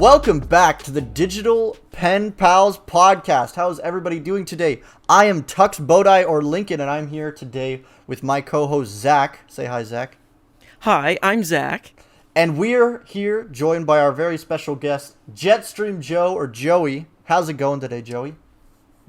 Welcome back to the Digital Pen Pals podcast. How is everybody doing today? I am Tux Bodai or Lincoln, and I'm here today with my co-host Zach. Say hi, Zach. Hi, I'm Zach. And we're here joined by our very special guest, Jetstreamjo or Joey. How's it going today, Joey?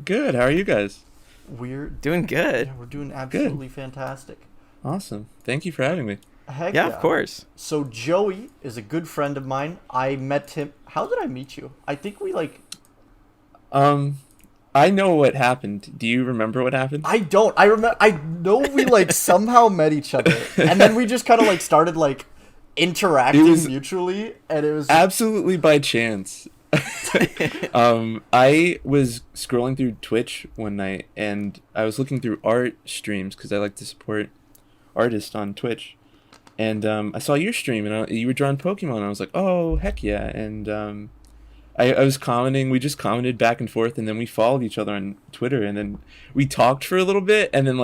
Good. How are you guys? We're doing good. Yeah, we're doing absolutely fantastic. Awesome. Thank you for having me. Heck yeah, of course. So Joey is a good friend of mine. I met him. How did I meet you? I think we I know what happened. Do you remember what happened? I don't. I know we somehow met each other, and then we just kind of started interacting mutually, and it was absolutely by chance. I was scrolling through Twitch one night, and I was looking through art streams because I like to support artists on Twitch. And I saw your stream, and you were drawing Pokemon. And I was like, "Oh, heck yeah!" And I was commenting. We just commented back and forth, and then we followed each other on Twitter. And then we talked for a little bit, and then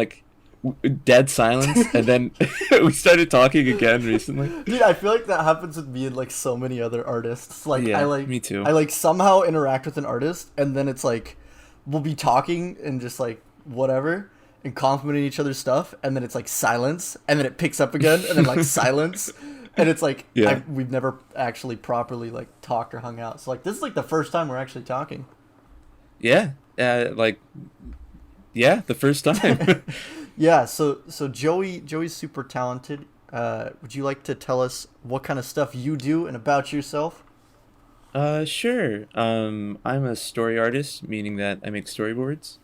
dead silence, and then we started talking again recently. Dude, I feel like that happens with me and so many other artists. Me too. I somehow interact with an artist, and then it's we'll be talking and just whatever. And complimenting each other's stuff, and then it's silence, and then it picks up again, and then silence, and it's we've never actually properly talked or hung out. So this is the first time we're actually talking. Yeah, the first time. Yeah. So Joey's super talented. Would you like to tell us what kind of stuff you do and about yourself? Sure. I'm a story artist, meaning that I make storyboards.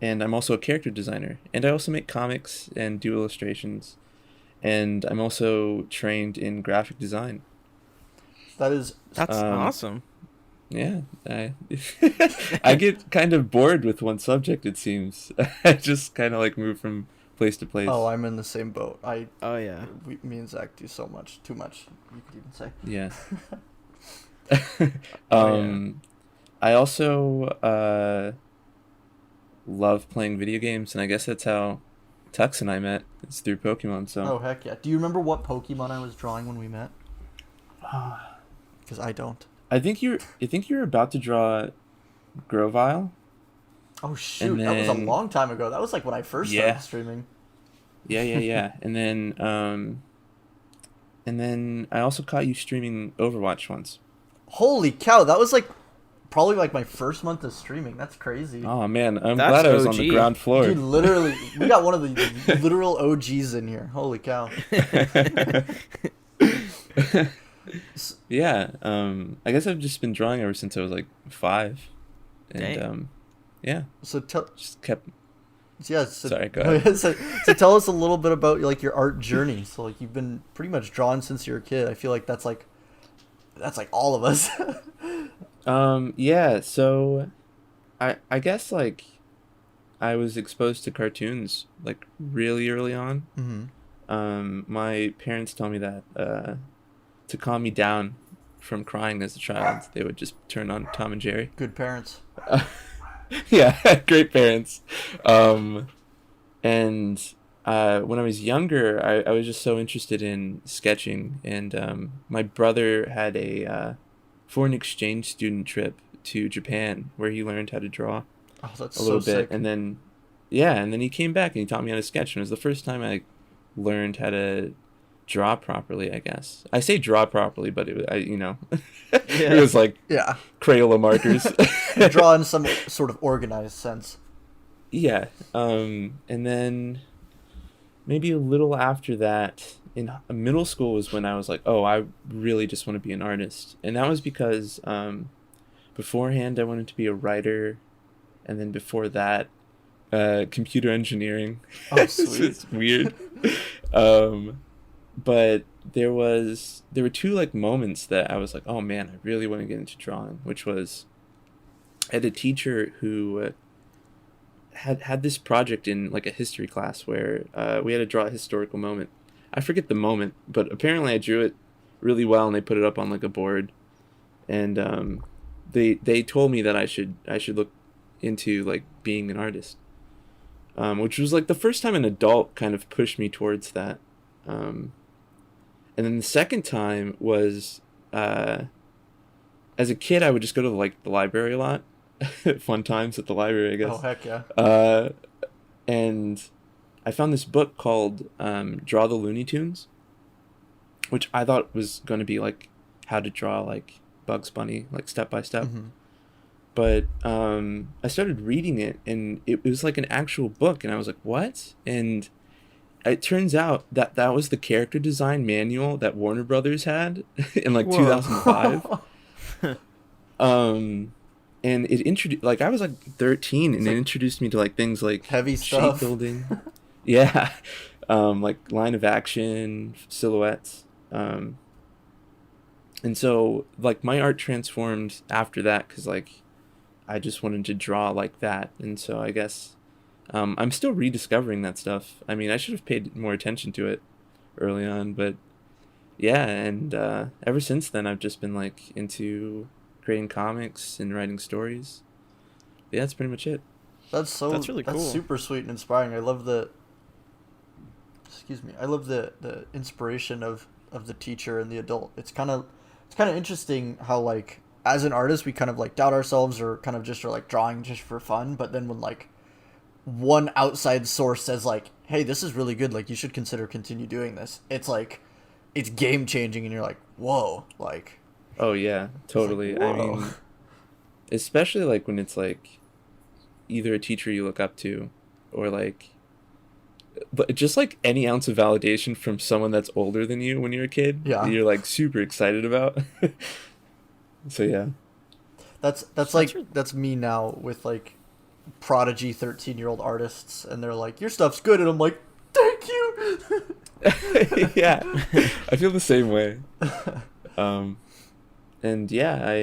And I'm also a character designer. And I also make comics and do illustrations. And I'm also trained in graphic design. That's awesome. Yeah. I get kind of bored with one subject, it seems. I just kind of move from place to place. Oh, I'm in the same boat. Oh, yeah. Me and Zach do so much. Too much, you could even say. Yeah. Yeah. I also... love playing video games, and I guess that's how Tux and I met. It's through Pokemon. So. Oh heck yeah! Do you remember what Pokemon I was drawing when we met? Because I don't. I think you're about to draw Grovyle. Oh shoot! That was a long time ago. That was when I first started streaming. Yeah. And then I also caught you streaming Overwatch once. Holy cow! That was probably my first month of streaming. That's crazy. Oh man, I'm glad I was on the ground floor. Dude, literally, we got one of the literal OGs in here. Holy cow. Yeah, I guess I've just been drawing ever since I was 5. And Dang. yeah. So just kept sorry, go ahead. so tell us a little bit about your art journey. So you've been pretty much drawing since you were a kid. I feel that's all of us. Yeah, so I guess I was exposed to cartoons really early on. Mm-hmm. My parents tell me that to calm me down from crying as a child, they would just turn on Tom and Jerry. Good parents. Yeah, great parents. And when I was younger, I was just so interested in sketching, and my brother had a foreign exchange student trip to Japan where he learned how to draw That's a little so bit. sick. And then he came back and he taught me how to sketch, and it was the first time I learned how to draw properly, I guess. I say draw properly, but it was yeah, Crayola markers. draw in some sort of organized sense. Yeah. And then maybe a little after that, in middle school was when I was oh, I really just want to be an artist. And that was because beforehand I wanted to be a writer, and then before that computer engineering. Oh, sweet. It's weird. But there were two moments that I was oh man, I really want to get into drawing, which was I had a teacher who had this project in a history class where we had to draw a historical moment. I forget the moment, but apparently I drew it really well, and they put it up on a board, and they told me that I should look into being an artist, which was the first time an adult kind of pushed me towards that. And then the second time was as a kid, I would just go to like the library a lot. Fun times at the library, I guess. Oh heck yeah. And I found this book called Draw the Looney Tunes, which I thought was going to be like how to draw like Bugs Bunny, like step by step. Mm-hmm. But I started reading it, and it was like an actual book, and I was like, what? And it turns out that that was the character design manual that Warner Brothers had in like Whoa. 2005. And it introduced, like, I was like 13, and it introduced me to like things like Heavy shape stuff. building. Yeah. Like line of action, silhouettes. And so like my art transformed after that, because like I just wanted to draw like that. And so I guess I'm still rediscovering that stuff. I mean, I should have paid more attention to it early on, but yeah. And ever since then, I've just been like into creating comics and writing stories. Yeah, that's pretty much it. That's really cool. That's super sweet and inspiring. I love the inspiration of the teacher and the adult. It's kind of interesting how like as an artist we kind of like doubt ourselves or kind of just are like drawing just for fun, but then when like one outside source says like, hey, this is really good, like you should consider continue doing this, it's like it's game changing, and you're like, whoa, like. Oh yeah, totally. Like, I mean, especially like when it's like either a teacher you look up to, or like, but just like any ounce of validation from someone that's older than you when you're a kid, Yeah. you're like super excited about. So yeah. That's me now with like prodigy 13-year-old artists, and they're like, your stuff's good, and I'm like, thank you. Yeah, I feel the same way. And yeah, I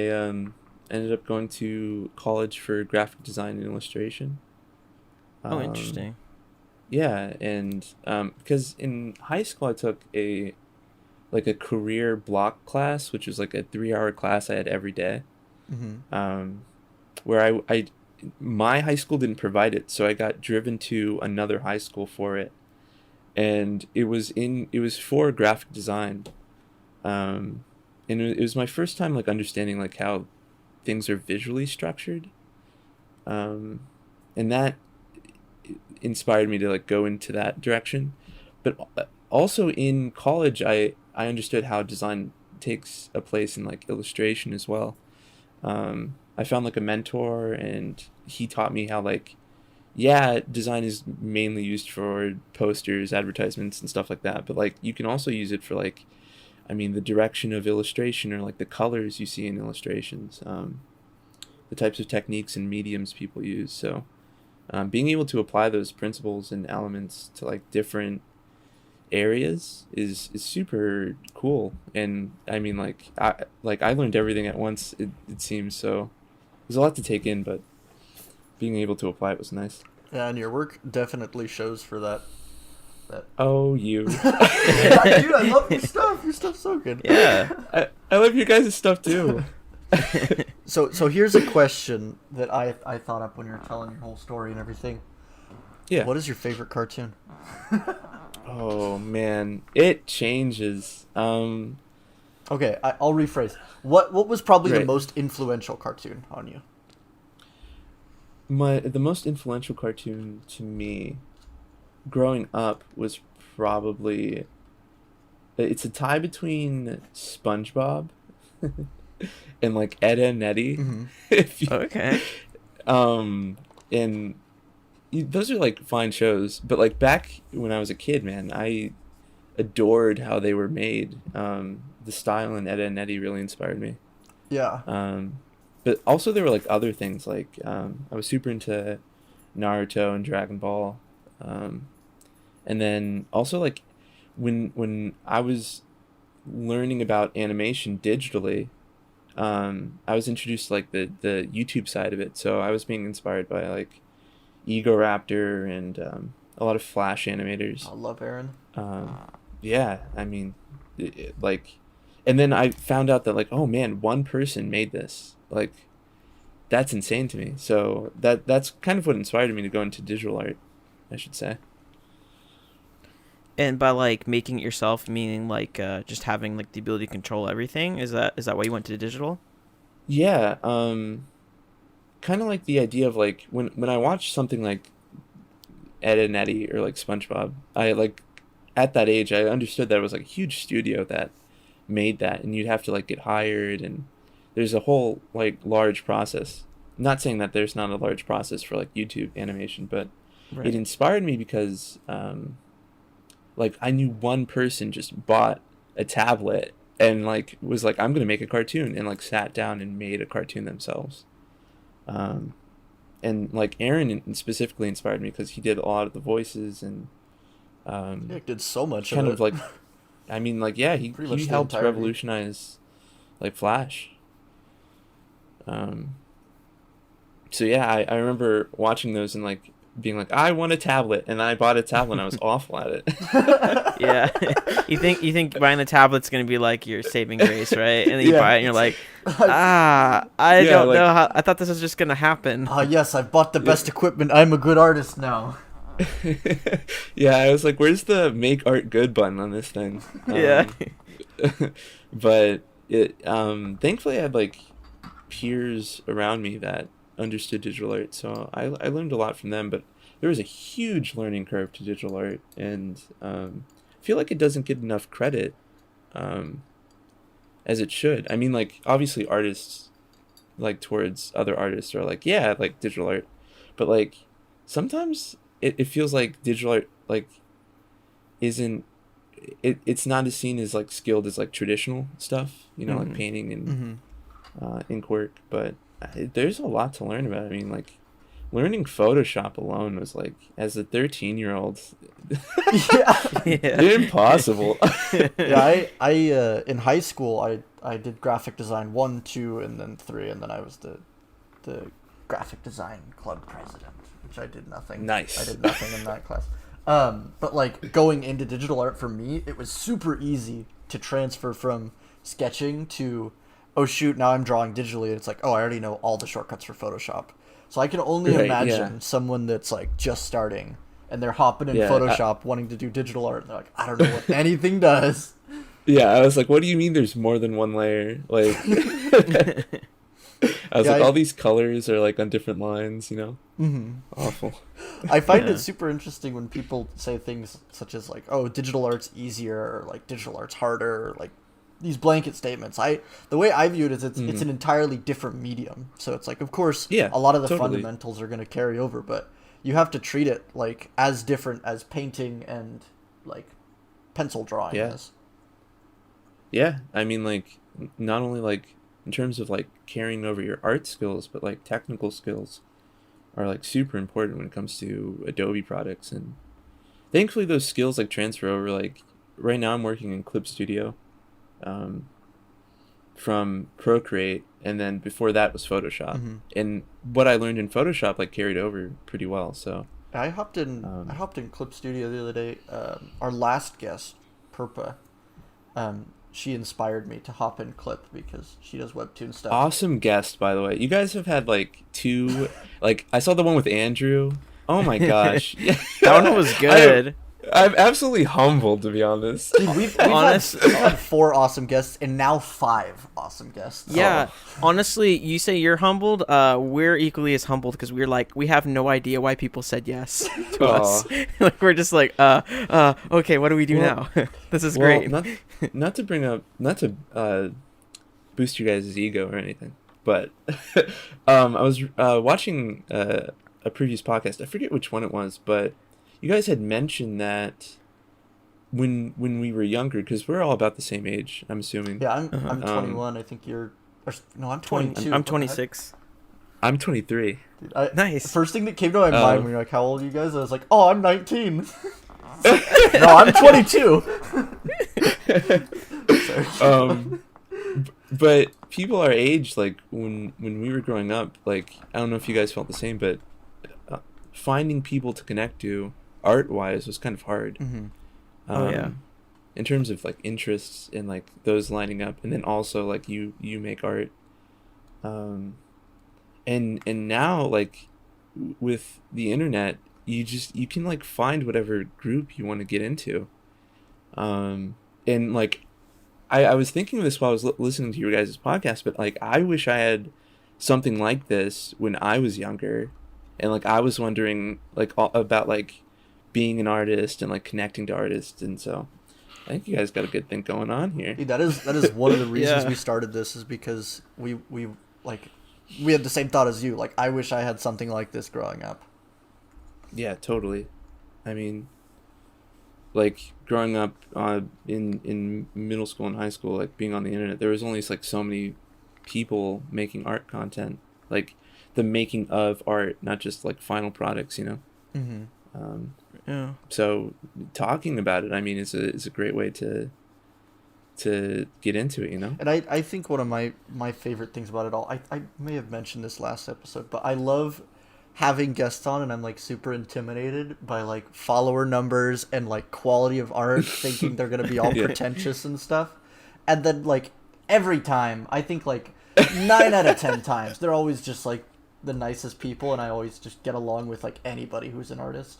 ended up going to college for graphic design and illustration. Oh, interesting. Yeah, and because in high school I took a career block class, which was like a 3-hour class I had every day. Mm-hmm. Where I my high school didn't provide it, so I got driven to another high school for it, and it was for graphic design. And it was my first time like understanding like how things are visually structured, and that inspired me to like go into that direction. But also in college, I understood how design takes a place in like illustration as well. I found like a mentor, and he taught me how like, yeah, design is mainly used for posters, advertisements, and stuff like that, but like you can also use it for like, I mean, the direction of illustration, or like the colors you see in illustrations, the types of techniques and mediums people use. So being able to apply those principles and elements to like different areas is super cool. And I mean, I learned everything at once, it seems. So there's a lot to take in, but being able to apply it was nice. Yeah, and your work definitely shows for that. Oh, you. Dude, I love your stuff. Your stuff's so good. Yeah. I love your guys' stuff too. So here's a question that I thought up when you were telling your whole story and everything. Yeah. What is your favorite cartoon? Oh man, it changes. Okay, I'll rephrase. What was probably the Right. most influential cartoon on you? The most influential cartoon to me growing up was probably, it's a tie between SpongeBob and like Ed and Eddie. Mm-hmm. If you, Okay. and those are like fine shows, but like back when I was a kid, man, I adored how they were made. The style in Ed and Eddie really inspired me. Yeah. But also there were like other things, like I was super into Naruto and Dragon Ball. And then also like when I was learning about animation digitally, I was introduced to like the YouTube side of it. So I was being inspired by like Ego Raptor and a lot of Flash animators. I love Aaron. Yeah, I mean, like, and then I found out that like, oh man, one person made this. Like, that's insane to me. So that's kind of what inspired me to go into digital art, I should say. And by like making it yourself, meaning like just having like the ability to control everything, is that why you went to digital? Yeah, kind of like the idea of like when I watch something like Ed and Eddie or like SpongeBob, I like at that age I understood that it was like a huge studio that made that, and you'd have to like get hired, and there's a whole like large process. Not saying that there's not a large process for like YouTube animation, but it Right. inspired me because like I knew one person just bought a tablet and like was like, I'm gonna make a cartoon, and like sat down and made a cartoon themselves. Um, and like Aaron specifically inspired me because he did a lot of the voices, and Nick did so much of kind of it. like, I mean, like, yeah, Pretty he much the helped entirety. revolutionize like Flash. Um, so yeah, I remember watching those and like being like, I want a tablet, and I bought a tablet and I was awful at Yeah. you think buying the tablet's gonna be like your saving grace, right? And then you Yeah. buy it and you're like, I Yeah, don't like- know how. I thought this was just gonna happen. Ah, yes, I bought the best equipment. I'm a good artist now. Yeah, I was like, where's the make art good button on this thing? Yeah. But it thankfully I had like peers around me that understood digital art, so I learned a lot from them. But there was a huge learning curve to digital art, and I feel like it doesn't get enough credit um, as it should. I mean, like, obviously artists like towards other artists are like, yeah, I like digital art, but like sometimes it feels like digital art like isn't it's not as seen as like skilled as like traditional stuff, you know, like Mhm. painting and Mm-hmm. ink work. But there's a lot to learn about it. I mean, like, learning Photoshop alone was like, as a 13-year-old, Yeah. Yeah. impossible. Yeah, I in high school I did graphic design 1, 2, and then 3, and then I was the graphic design club president, which I did nothing. Nice. I did nothing in that class. But like going into digital art for me, it was super easy to transfer from sketching to, oh shoot, now I'm drawing digitally, and it's like, oh, I already know all the shortcuts for Photoshop. So I can only Right, imagine yeah. someone that's like just starting and they're hopping in Yeah, Photoshop wanting to do digital art, and they're like, I don't know what anything does. Yeah, I was like, what do you mean there's more than one layer? Like, I was Yeah, like, I- all these colors are like on different lines, you know? Mm-hmm. Awful. I find Yeah. it super interesting when people say things such as like, "Oh, digital art's easier," or like "digital art's harder," or like these blanket statements. The way I view it is it's an entirely different medium. So it's like, of course, Yeah, a lot of the totally. fundamentals are going to carry over, but you have to treat it like as different as painting and like pencil drawing Yeah. is. Yeah, I mean, like, not only like in terms of like carrying over your art skills, but like technical skills are like super important when it comes to Adobe products. And thankfully those skills like transfer over. Like, right now I'm working in Clip Studio um, from Procreate, and then before that was Photoshop. Mhm. And what I learned in Photoshop like carried over pretty well. So I hopped in. Um, I hopped in Clip Studio the other day. Our last guest, Purpa, she inspired me to hop in Clip because she does webtoon stuff. awesome guest, by the way. You guys have had like two, like, I saw the one with Andrew. Oh my gosh. That one was good. I'm absolutely humbled, to be honest. Dude, we've Honest- had 4 awesome guests and now 5 awesome guests. Yeah, honestly, you say you're humbled. We're equally as humbled because we're like, we have no idea why people said yes to us. Like, we're just like, okay, what do we do Well- now? This is Well, great. not to bring up, not to boost you guys' ego or anything, but I was watching a previous podcast. I forget which one it was, but you guys had mentioned that when we were younger, because we're all about the same age, I'm assuming. Yeah, I'm Uh-huh. 21. I think you're. No, I'm 22. I'm What the heck? 26. I'm 23. Dude, Nice. First thing that came to my Oh. mind when you're like, "How old are you guys?" I was like, "Oh, I'm 19." No, I'm 22. Sorry. But people our age, like when we were growing up, like, I don't know if you guys felt the same, but finding people to connect to art wise was kind of hard. Mhm. Oh, yeah. In terms of like interests and like those lining up, and then also like you make art, and now like with the internet, you can like find whatever group you want to get into. And like, I was thinking of this while I was listening to your guys' podcast, but like, I wish I had something like this when I was younger, and like I was wondering like about like being an artist and like connecting to artists, and so I think you guys got a good thing going on here. Dude, that is one of the reasons Yeah. we started this, is because we like we had the same thought as you. Like, I wish I had something like this growing up. Yeah, totally. I mean, like growing up in middle school and high school, like being on the internet, there was only like so many people making art content, like the making of art, not just like final products, you know. Mm-hmm. Yeah. So talking about it, I mean, is a great way to get into it, you know. And I think one of my favorite things about it all, I may have mentioned this last episode, but I love having guests on, and I'm like super intimidated by like follower numbers and like quality of art, thinking they're gonna be all Yeah. pretentious and stuff. And then like every time, I think like 9 out of 10 times, they're always just like the nicest people, and I always just get along with like anybody who's an artist.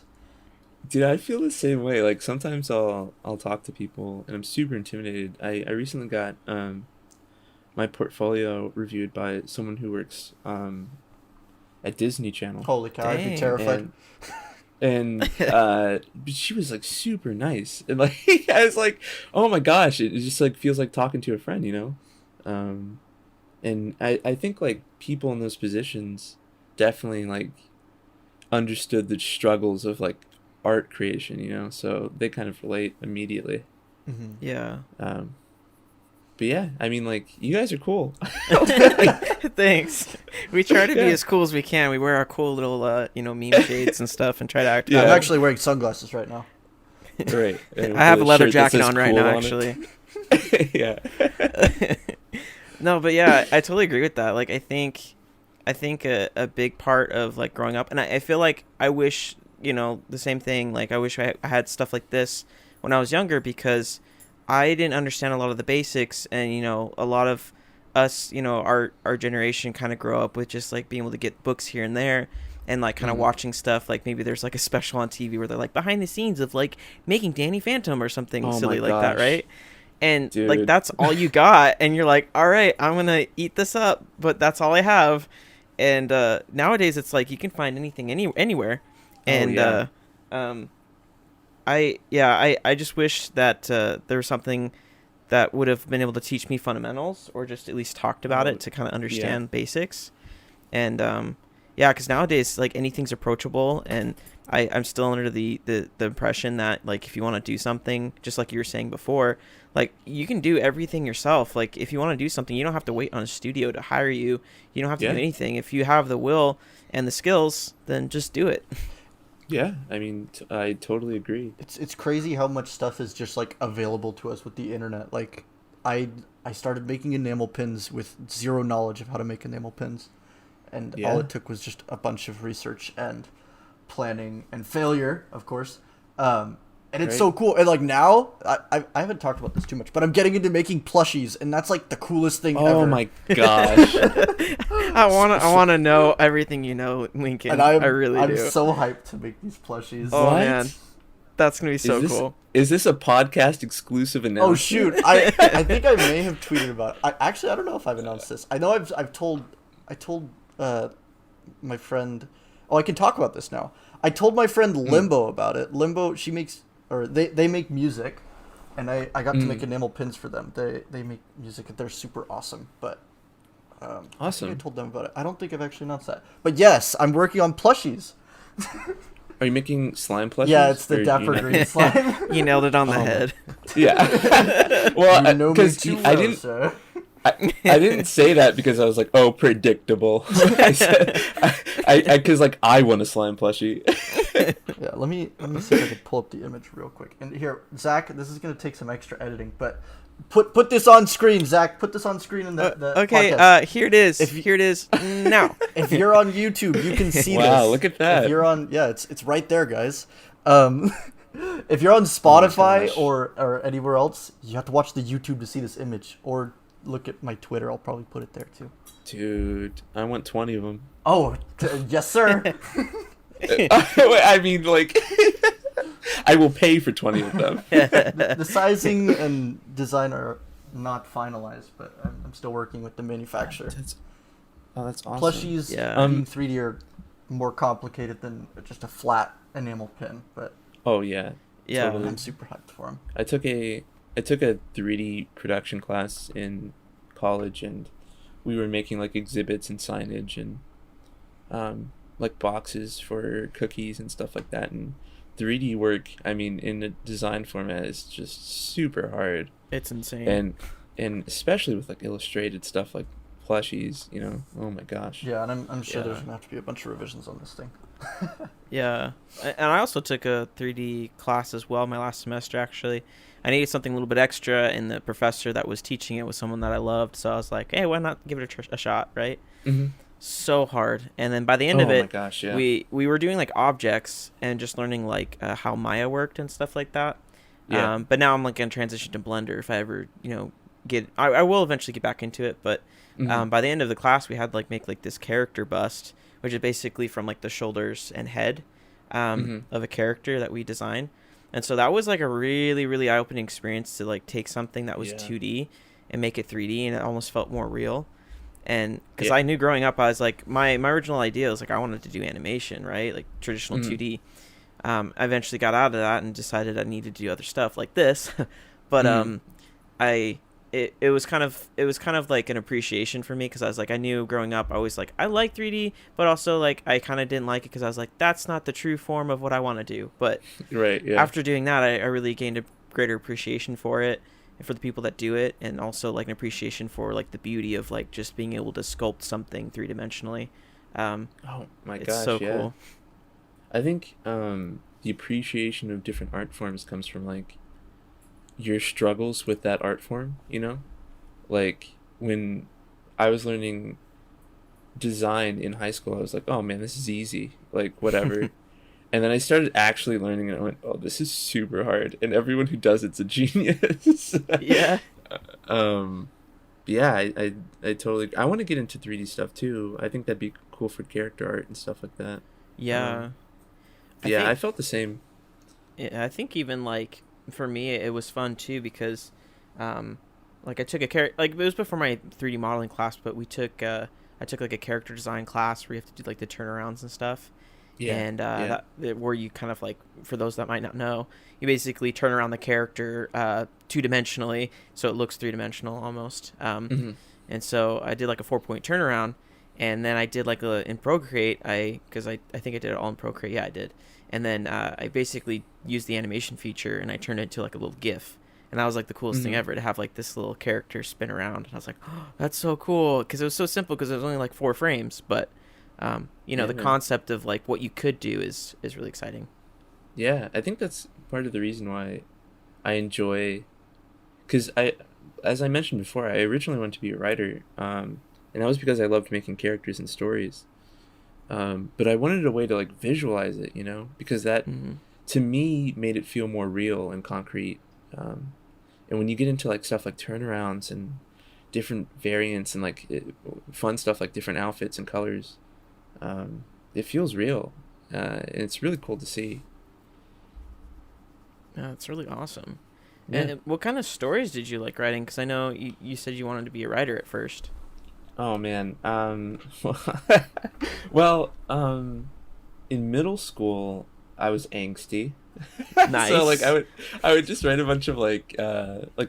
Dude, I feel the same way. Like sometimes I'll talk to people and I'm super intimidated. I recently got my portfolio reviewed by someone who works at Disney Channel. Holy cow, I'd be Dang. terrified. But she was like super nice, and like I was like, oh my gosh, it just like feels like talking to a friend, you know. And I think like people in those positions definitely like understood the struggles of like art creation, you know, so they kind of relate immediately. Mm-hmm. Yeah. But yeah, I mean, like, you guys are cool. Thanks. We try to be Yeah. as cool as we can. We wear our cool little, meme shades and stuff, and try to act. Yeah. I'm actually wearing sunglasses right now. Right. And I have a with leather shirt that jacket says on right cool now, on actually. it. Yeah. No, but yeah, I totally agree with that. Like, I think a big part of like growing up, and I feel like I wish, the same thing. Like, I wish I had stuff like this when I was younger, because I didn't understand a lot of the basics, and a lot of us, our generation kind of grow up with just like being able to get books here and there, and like kind of watching stuff like maybe there's like a special on TV where they're like behind the scenes of like making Danny Phantom or something Oh silly my like that, gosh. right? And like Dude. that's all you got, and you're like, all right, I'm gonna eat this up, but that's all I have. And nowadays it's like you can find anything anywhere, and yeah. I just wish that there was something that would have been able to teach me fundamentals, or just at least talked about it to kind of understand basics. And because nowadays like anything's approachable, and I'm still under the impression that like if you want to do something, just like you were saying before, like you can do everything yourself. Like if you want to do something, you don't have to wait on a studio to hire you. You don't have to do anything. If you have the will and the skills, then just do it. Yeah, I mean, I totally agree. It's crazy how much stuff is just like available to us with the internet. Like I started making enamel pins with zero knowledge of how to make enamel pins, and all it took was just a bunch of research and planning and failure, of course. And it's so cool. And like now, I haven't talked about this too much, but I'm getting into making plushies, and that's like the coolest thing ever. Oh my gosh. I wanna know everything you know, Lincoln. And I really I'm do. so hyped to make these plushies. Oh What? man, that's gonna be so cool. Is this a podcast exclusive announcement? Oh shoot! I think I may have tweeted about it. I don't know if I've announced this. I know I told my friend. Oh, I can talk about this now. I told my friend Limbo about it. Limbo, they make music, and I got to make enamel pins for them. They make music, and they're super awesome. But Awesome. I think I told them about it. I don't think I've actually announced that. But yes, I'm working on plushies. Are you making slime plushies? Yeah, it's the Or Dapper you- Green slime. You nailed it on the head. Yeah. Well, You know me because too I well, didn't. sir. I didn't say that because I was like, oh, predictable. I said, because like I want a slime plushie. Yeah, let me see if I can pull up the image real quick. And here, Zach, this is gonna take some extra editing, but put this on screen, Zach. Put this on screen in the Okay, podcast. here it is. If Here it is now. If you're on YouTube, you can see this. Wow, look at that. If you're on, it's right there, guys. If you're on Spotify gosh. or anywhere else, you have to watch the YouTube to see this image, or look at my Twitter. I'll probably put it there too. Dude, I want 20 of them. Oh, yes, sir. I mean, like, I will pay for 20 of them. The sizing and design are not finalized, but I'm still working with the manufacturer. That's awesome. Plushies being 3D are more complicated than just a flat enamel pin, but oh yeah, totally. I'm super hyped for them. I took a 3D production class in college, and we were making like exhibits and signage and like boxes for cookies and stuff like that. And 3D work, I mean, in a design format is just super hard. It's insane. And especially with like illustrated stuff like plushies, oh my gosh. Yeah, and I'm sure there's gonna have to be a bunch of revisions on this thing. Yeah, and I also took a 3D class as well my last semester. Actually, I needed something a little bit extra, and the professor that was teaching it was someone that I loved, so I was like, hey, why not give it a shot, right? Mm-hmm. So hard. And then by the end of it, my gosh, yeah. we were doing like objects and just learning like how Maya worked and stuff like that. Yeah. But now I'm like gonna transition to Blender if I ever I will eventually get back into it, but by the end of the class we had make this character bust, which is basically from like the shoulders and head of a character that we designed. And so that was like a really, really eye-opening experience to like take something that was 2D and make it 3D, and it almost felt more real. And because I knew growing up, I was like, my original idea was like I wanted to do animation, right? Like traditional 2D. I eventually got out of that and decided I needed to do other stuff like this. But it was kind of like an appreciation for me, because I was like, I knew growing up I was like, I like 3D, but also like I kind of didn't like it because I was like, that's not the true form of what I want to do. But after doing that, I really gained a greater appreciation for it and for the people that do it, and also like an appreciation for like the beauty of like just being able to sculpt something three-dimensionally. Oh my gosh, it's so cool. I think the appreciation of different art forms comes from like your struggles with that art form, like when I was learning design in high school, I was like, oh man, this is easy, like whatever. And then I started actually learning, and I went, oh, this is super hard, and everyone who does it's a genius. Yeah. Yeah, I totally, I want to get into 3D stuff too. I think that'd be cool for character art and stuff like that. I felt the same. Yeah, I think even like for me it was fun too, because like I took a character, like it was before my 3D modeling class, but I took like a character design class where you have to do like the turnarounds and stuff. That, where you kind of like, for those that might not know, you basically turn around the character 2-dimensionally so it looks 3-dimensional almost. And so I did like a 4-point turnaround, and then I did like in Procreate, because I think I did it all in Procreate. Yeah, I did. And then I basically used the animation feature, and I turned it into like a little GIF. And that was like the coolest thing ever, to have like this little character spin around. And I was like, oh, that's so cool, because it was so simple, because it was only like 4 frames, but the concept of like what you could do is really exciting. Yeah, I think that's part of the reason why I enjoy, because as I mentioned before, I originally wanted to be a writer, and that was because I loved making characters and stories. But I wanted a way to like visualize it, because that to me made it feel more real and concrete. And when you get into like stuff like turnarounds and different variants and like fun stuff like different outfits and colors, it feels real. And it's really cool to see. Yeah, it's really awesome. Yeah. And what kind of stories did you like writing? Because I know you said you wanted to be a writer at first. Oh man. Well, in middle school I was angsty. Nice. So like I would just write a bunch of like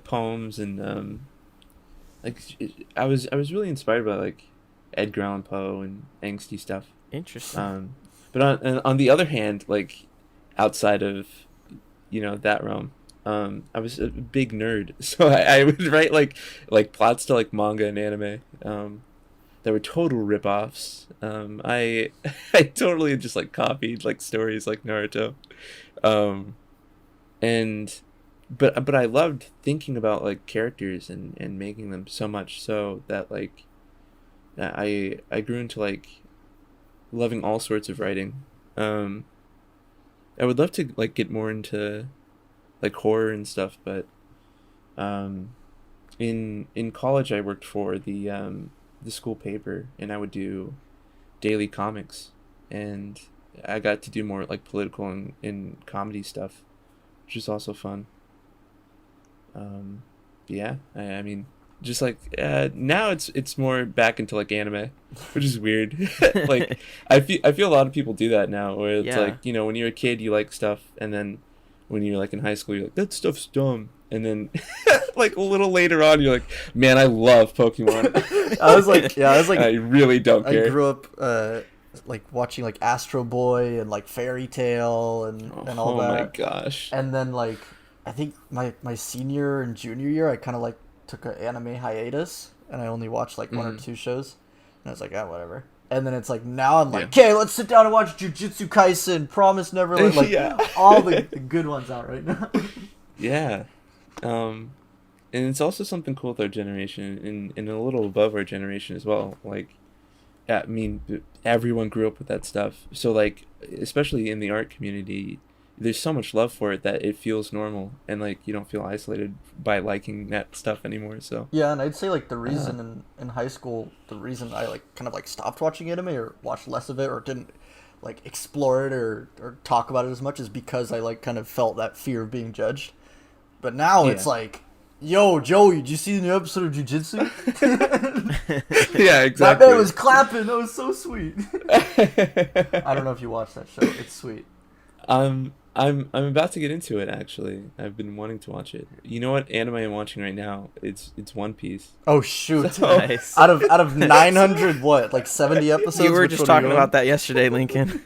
poems, and I was really inspired by like Edgar Allan Poe and angsty stuff. Interesting. But on the other hand, like outside of that realm, I was a big nerd, so I would write like plots to like manga and anime that were total ripoffs. I totally just like copied like stories like Naruto, but I loved thinking about like characters and making them so much so that like I grew into like loving all sorts of writing. I would love to like get more into like horror and stuff, but in college I worked for the school paper, and I would do daily comics, and I got to do more like political and comedy stuff. which is also fun. Yeah, I mean, just like now it's more back into like anime, which is weird. Like I feel a lot of people do that now, where it's like, you know, when you're a kid you like stuff, and then when you're like in high school you're like, that stuff's dumb, and then like a little later on you're like, man, I love Pokemon. I was like I really don't care. I grew up like watching like Astro Boy and like Fairy Tail and all that. Oh my gosh. And then like I think my senior and junior year I kind of like took an anime hiatus, and I only watched like one or two shows, and I was like, whatever. And then it's like now I'm like, okay, let's sit down and watch Jujutsu Kaisen, Promise Neverland, like all the good ones out right now. Yeah. And it's also something cool with our generation, and a little above our generation as well. Like, I mean, everyone grew up with that stuff. So, like, especially in the art community, there's so much love for it that it feels normal, and, like, you don't feel isolated by liking that stuff anymore, so. Yeah, and I'd say, like, the reason in high school, the reason I, like, kind of, like, stopped watching anime or watched less of it or didn't, like, explore it or talk about it as much is because I, like, kind of felt that fear of being judged. But now it's like, yo, Joey, did you see the new episode of Jujutsu? Yeah, exactly. That man was clapping. That was so sweet. I don't know if you watched that show. It's sweet. I'm about to get into it, actually. I've been wanting to watch it. You know what anime I'm watching right now? It's One Piece. Oh shoot! So, nice. Out of 900, what, like 70 episodes? You were just talking about that yesterday, Lincoln.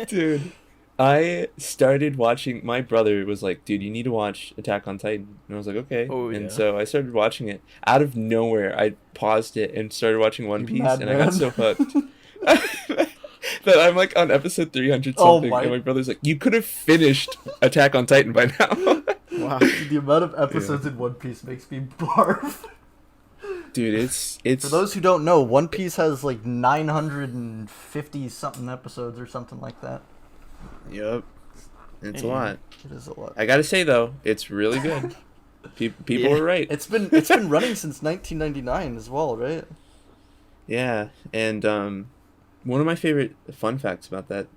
Dude, I started watching. My brother was like, "Dude, you need to watch Attack on Titan," and I was like, "Okay." And so I started watching it. Out of nowhere, I paused it and started watching One Piece, and I got so hooked that I'm like on episode 300 something, and my brother's like, "You could have finished Attack on Titan by now." Wow, the amount of episodes in One Piece makes me barf. Dude, it's for those who don't know, One Piece has like 950 something episodes or something like that. Yep, it's a lot. It is a lot. I gotta say though, it's really good. People were right. It's been running since 1999 as well, right? Yeah, and one of my favorite fun facts about that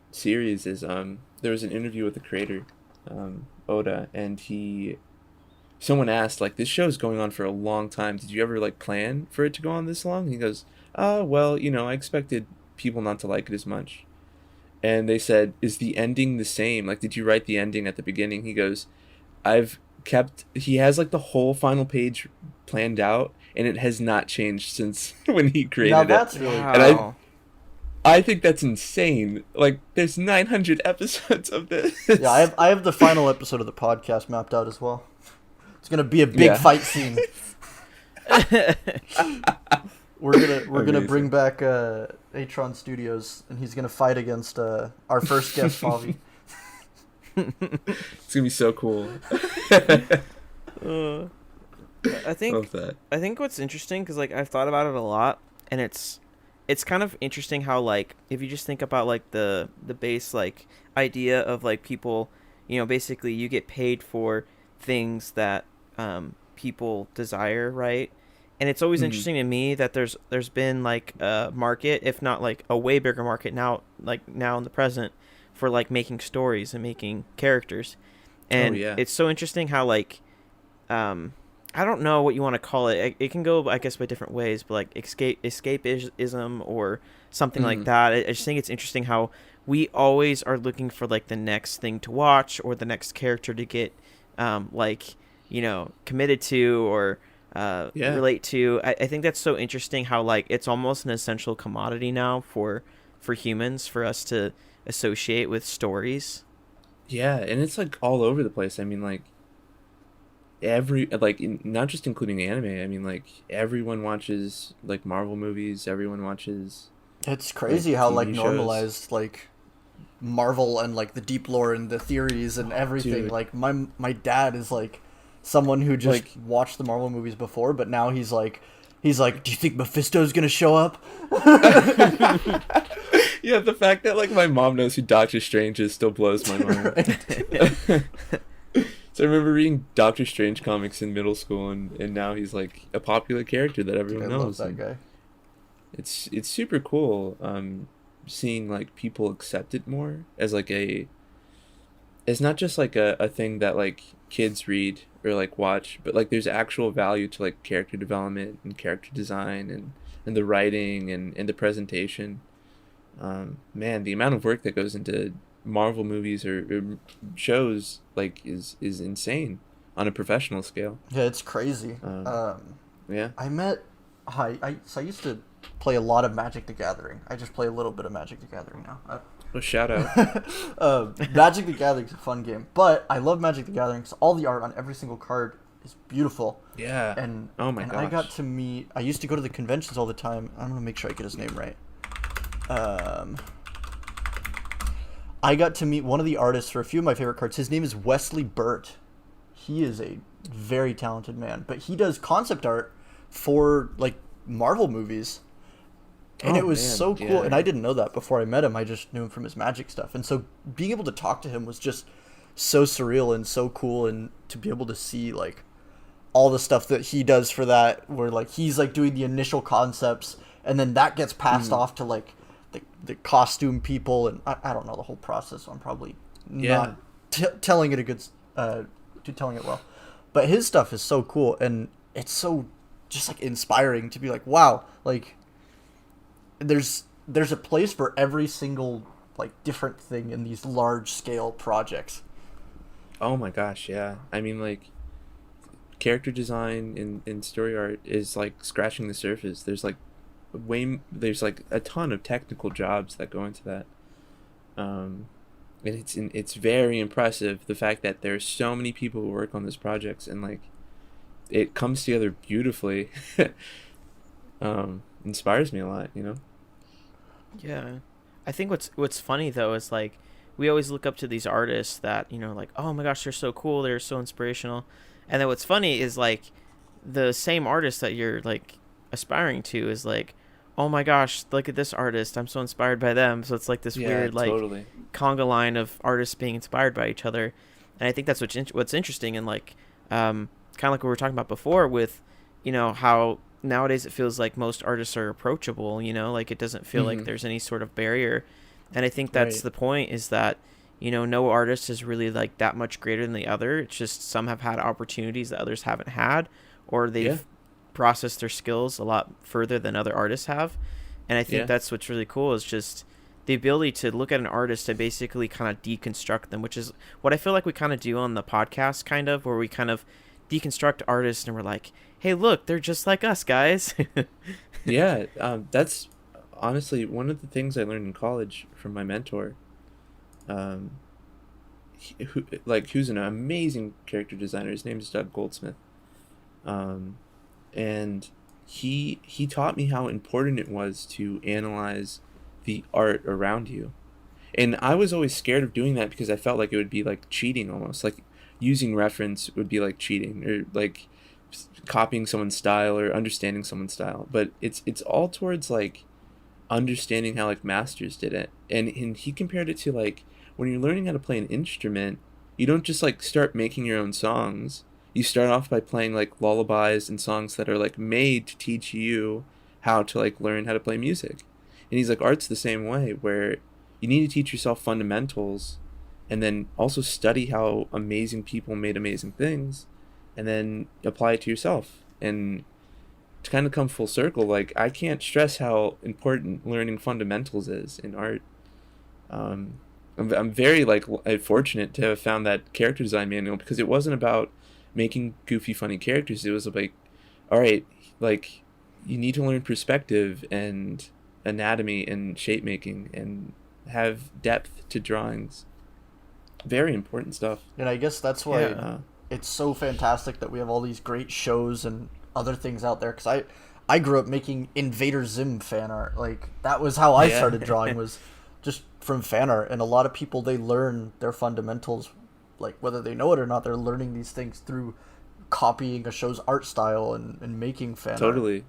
series is there was an interview with the creator, Oda, and someone asked, like, this show's going on for a long time. Did you ever like plan for it to go on this long? And he goes, "Oh, well, you know, I expected people not to like it as much." And they said, "Is the ending the same? Like, did you write the ending at the beginning?" He goes, he has like the whole final page planned out, and it has not changed since when he created now it. That's really and I think that's insane. Like, there's 900 episodes of this. Yeah, I have the final episode of the podcast mapped out as well. It's gonna be a big fight scene. We're gonna bring back Atron Studios, and he's gonna fight against our first guest, Favi. It's gonna be so cool. I think what's interesting, because like I've thought about it a lot, and it's kind of interesting how, like, if you just think about like the base like idea of like people, you know, basically you get paid for things that people desire, right? And it's always interesting to me that there's been like a market, if not like a way bigger market now, like now in the present, for like making stories and making characters. And it's so interesting how like I don't know what you want to call it. It can go, I guess, by different ways, but like escapism or something like that. I just think it's interesting how we always are looking for like the next thing to watch or the next character to get like, you know, committed to or relate to. I think that's so interesting how like it's almost an essential commodity now for humans, for us to associate with stories. Yeah, and it's like all over the place. I mean, like not just including anime. I mean, like everyone watches like Marvel movies. Everyone watches. It's crazy how like normalized like Marvel and like the deep lore and the theories and everything. Dude. Like my dad is like someone who just like watched the Marvel movies before, but now he's like, do you think Mephisto's gonna show up? Yeah, the fact that like my mom knows who Doctor Strange is still blows my mind. So I remember reading Doctor Strange comics in middle school, and now he's like a popular character that everyone knows. I love that guy. It's super cool seeing like people accept it more as like it's not just like a thing that like kids read or like watch, but like there's actual value to like character development and character design and the writing and the presentation. Man, the amount of work that goes into Marvel movies or shows like is insane on a professional scale. Yeah, it's crazy. Yeah. So I used to play a lot of Magic the Gathering. I just play a little bit of Magic the Gathering now. Well, shout out. Magic the Gathering is a fun game, but I love Magic the Gathering because all the art on every single card is beautiful. Yeah. And oh my and gosh. I got to meet. I used to go to the conventions all the time. I'm gonna make sure I get his name right. I got to meet one of the artists for a few of my favorite cards. His name is Wesley Burt. He is a very talented man, but he does concept art for like Marvel movies. And it was so cool. Yeah. And I didn't know that before I met him. I just knew him from his Magic stuff. And so being able to talk to him was just so surreal and so cool. And to be able to see like all the stuff that he does for that, where like he's like doing the initial concepts and then that gets passed off to like the costume people. And I don't know the whole process. So I'm probably not telling it telling it well. But his stuff is so cool. And it's so just like inspiring to be like, wow, like there's a place for every single like different thing in these large scale projects. Oh my gosh, yeah. I mean, like, character design in story art is like scratching the surface. There's like a ton of technical jobs that go into that. And it's very impressive the fact that there's so many people who work on these projects and like it comes together beautifully. Inspires me a lot, you know? Yeah. I think what's funny though is like we always look up to these artists that, you know, like, oh my gosh, they're so cool, they're so inspirational. And then what's funny is like the same artist that you're like aspiring to is like, oh my gosh, look at this artist, I'm so inspired by them. So it's like this weird like totally. conga line of artists being inspired by each other. And I think that's what's interesting, and like kind of like what we were talking about before with, you know, how nowadays it feels like most artists are approachable, you know, like it doesn't feel like there's any sort of barrier. And I think that's the point, is that, you know, no artist is really like that much greater than the other. It's just some have had opportunities that others haven't had, or they've processed their skills a lot further than other artists have. And I think that's what's really cool, is just the ability to look at an artist and basically kind of deconstruct them, which is what I feel like we kind of do on the podcast, kind of, where we kind of deconstruct artists and we're like, hey, look, they're just like us, guys. Yeah, that's honestly one of the things I learned in college from my mentor, who's an amazing character designer. His name is Doug Goldsmith, and he taught me how important it was to analyze the art around you. And I was always scared of doing that because I felt like it would be like cheating, almost like using reference would be like cheating, or like copying someone's style or understanding someone's style. But it's all towards like understanding how like masters did it. And he compared it to like when you're learning how to play an instrument, you don't just like start making your own songs. You start off by playing like lullabies and songs that are like made to teach you how to like learn how to play music. And he's like, art's the same way, where you need to teach yourself fundamentals and then also study how amazing people made amazing things and then apply it to yourself. And to kind of come full circle, like I can't stress how important learning fundamentals is in art. I'm very like fortunate to have found that character design manual, because it wasn't about making goofy funny characters. It was like, all right, like you need to learn perspective and anatomy and shape making and have depth to drawings. Very important stuff. And I guess that's why it's so fantastic that we have all these great shows and other things out there, because I grew up making Invader Zim fan art. Like that was how I started drawing, was just from fan art. And a lot of people, they learn their fundamentals, like whether they know it or not, they're learning these things through copying a show's art style and making fan art. Totally.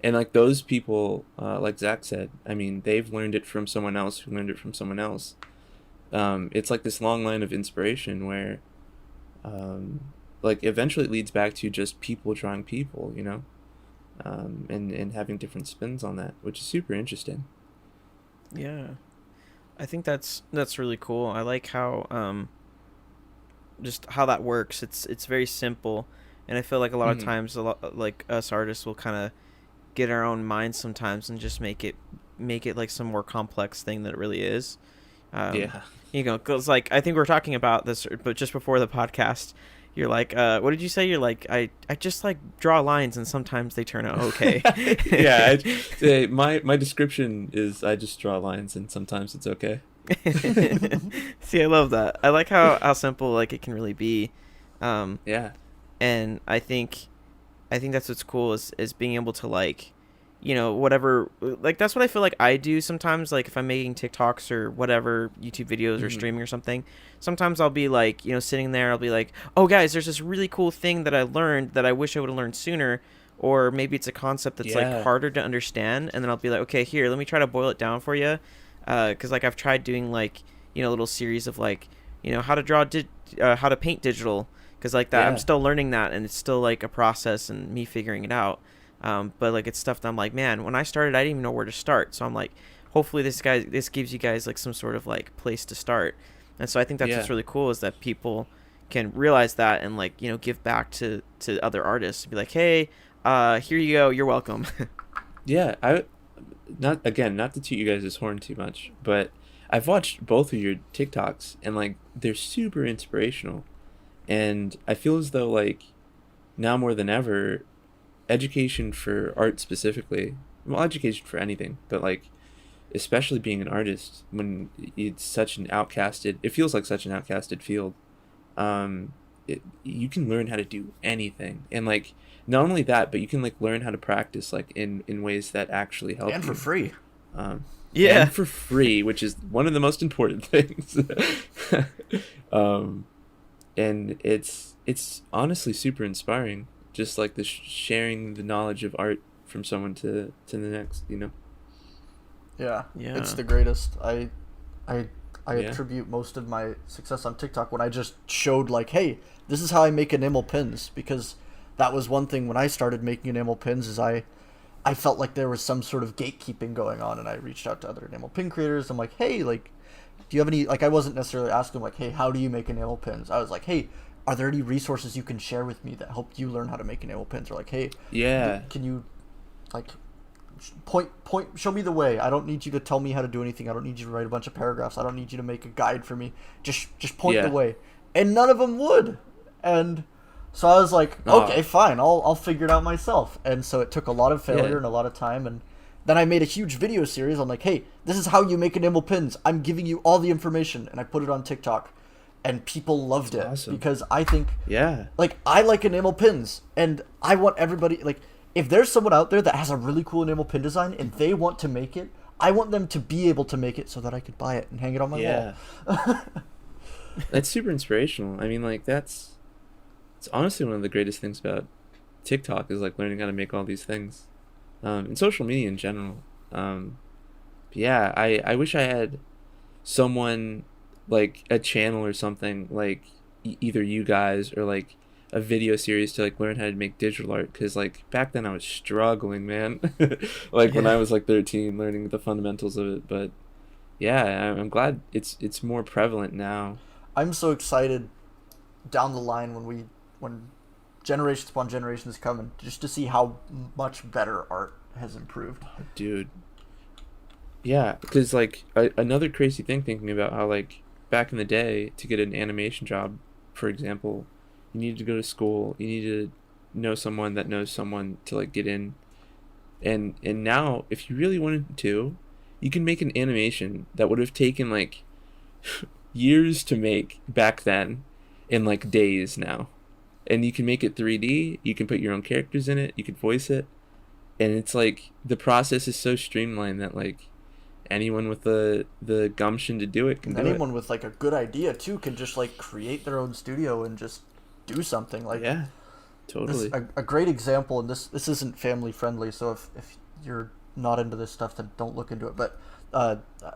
And like those people, like Zach said, I mean, they've learned it from someone else who learned it from someone else. It's like this long line of inspiration where like eventually it leads back to just people drawing people, you know, and having different spins on that, which is super interesting. Yeah. I think that's really cool. I like how just how that works. It's very simple, and I feel like a lot of Mm-hmm. times a lot like us artists will kind of get our own minds sometimes and just make it like some more complex thing that it really is. Um, Yeah. you know, because like I think we are talking about this, but just before the podcast, you're like, what did you say? You're like, I just like draw lines and sometimes they turn out okay. Yeah. My description is I just draw lines and sometimes it's okay. See, I love that. I like how simple like it can really be. Um, Yeah. and I think that's what's cool is being able to like, you know, whatever, like that's what I feel like I do sometimes, like if I'm making TikToks or whatever YouTube videos or Hmm. streaming or something. Sometimes I'll be like, you know, sitting there, I'll be like, oh guys, there's this really cool thing that I learned that I wish I would have learned sooner, or maybe it's a concept that's like Yeah. harder to understand, and then I'll be like, okay, here, let me try to boil it down for you, because like I've tried doing like, you know, a little series of like, you know, how to paint digital, because like that I'm Yeah. still learning that, and it's still like a process and me figuring it out. But like it's stuff that I'm like, man, when I started, I didn't even know where to start. So I'm like, hopefully this gives you guys like some sort of like place to start. And so I think that's what's Yeah. really cool is that people can realize that and like, you know, give back to other artists. Be like, hey, here you go, you're welcome. Yeah. Not to toot you guys' horn too much, but I've watched both of your TikToks and like they're super inspirational. And I feel as though like now more than ever, education for art specifically, well, education for anything, but like especially being an artist when it's such an outcasted, it feels like such an outcasted field. You can learn how to do anything, and like not only that, but you can like learn how to practice like in ways that actually help And for you. free. Um, Yeah. and for free, which is one of the most important things. um, and it's honestly super inspiring, just like the sharing the knowledge of art from someone to the next, you know. Yeah, Yeah. it's the greatest. I I Yeah. attribute most of my success on TikTok when I just showed like, hey, this is how I make enamel pins, because that was one thing when I started making enamel pins is I felt like there was some sort of gatekeeping going on, and I reached out to other enamel pin creators. I'm like, hey, like, do you have any, like, I wasn't necessarily asking like, hey, how do you make enamel pins? I was like, hey, are there any resources you can share with me that help you learn how to make enamel pins? Or like, hey, Yeah. can you like point show me the way. I don't need you to tell me how to do anything. I don't need you to write a bunch of paragraphs. I don't need you to make a guide for me. Just point the Yeah. way. And none of them would. And so I was like, Oh. okay, fine. I'll figure it out myself. And so it took a lot of failure Yeah. and a lot of time, and then I made a huge video series on like, hey, this is how you make enamel pins. I'm giving you all the information, and I put it on TikTok, and people loved it Awesome. because I think Yeah. like I like enamel pins, and I want everybody like if there's someone out there that has a really cool enamel pin design and they want to make it, I want them to be able to make it so that I could buy it and hang it on my Yeah. wall. That's super inspirational. I mean, like it's honestly one of the greatest things about TikTok is like learning how to make all these things, and social media in general. But yeah, I wish I had someone like a channel or something like either you guys or like a video series to like learn how to make digital art, because like back then I was struggling, man. Like when I Yeah. was like 13 learning the fundamentals of it. But yeah, I'm glad it's more prevalent now. I'm so excited down the line when generations upon generations coming just to see how much better art has improved. Dude, yeah, because like another crazy thing, thinking about how like back in the day to get an animation job, for example, you needed to go to school, you needed to know someone that knows someone to like get in. And now if you really wanted to, you can make an animation that would have taken like years to make back then in like days now. And you can make it 3D, you can put your own characters in it, you can voice it, and it's like the process is so streamlined that like anyone with the gumption to do it can And do anyone with like a good idea too can just like create their own studio and just do something it. like Yeah, this. totally. A great example, and this isn't family friendly, so if you're not into this stuff, then don't look into it. But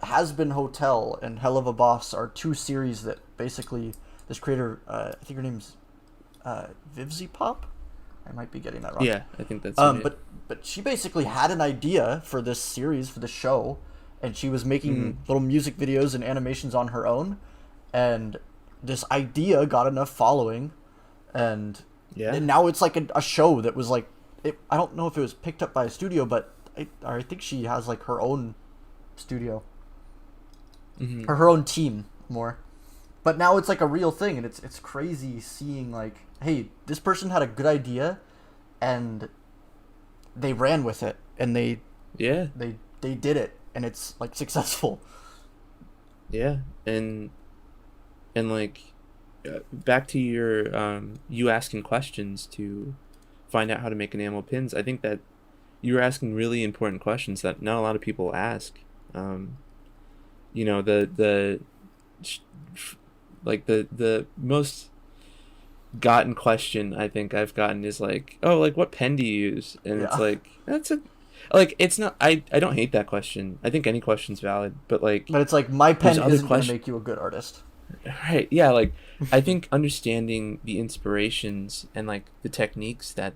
Has Been Hotel and Hell of a Boss are two series that basically this creator, I think her name's Vivzy Pop. I might be getting that wrong. Yeah, I think that's right. But she basically had an idea for this series, for the show, and she was making little music videos and animations on her own, and this idea got enough following, and now it's like a show that was like, I don't know if it was picked up by a studio, but I think she has like her own studio, or her own team more. But now it's like a real thing, and it's crazy seeing like, hey, this person had a good idea, and they ran with it, and they did it, and it's like successful. Yeah, and like back to your you asking questions to find out how to make enamel pins. I think that you're asking really important questions that not a lot of people ask. You know, the most gotten question I think I've gotten is like, oh, like what pen do you use? And it's like, it's not, I don't hate that question. I think any question's valid, but it's like, my pen isn't going to make you a good artist. Right. Yeah. Like, I think understanding the inspirations and like the techniques that,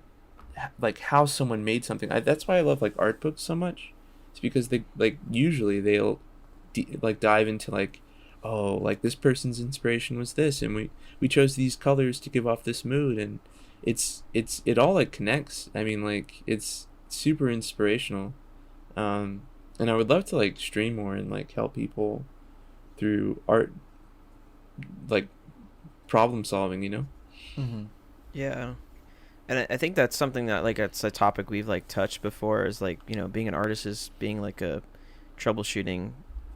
like how someone made something. That's why I love like art books so much. It's because they like usually they'll dive into like, oh, like this person's inspiration was this, and we chose these colors to give off this mood, and it all like connects. I mean, like it's super inspirational, and I would love to like stream more and like help people through art, like problem solving, you know. Yeah, and I think that's something that like it's a topic we've like touched before, is like, you know, being an artist is being like a troubleshooting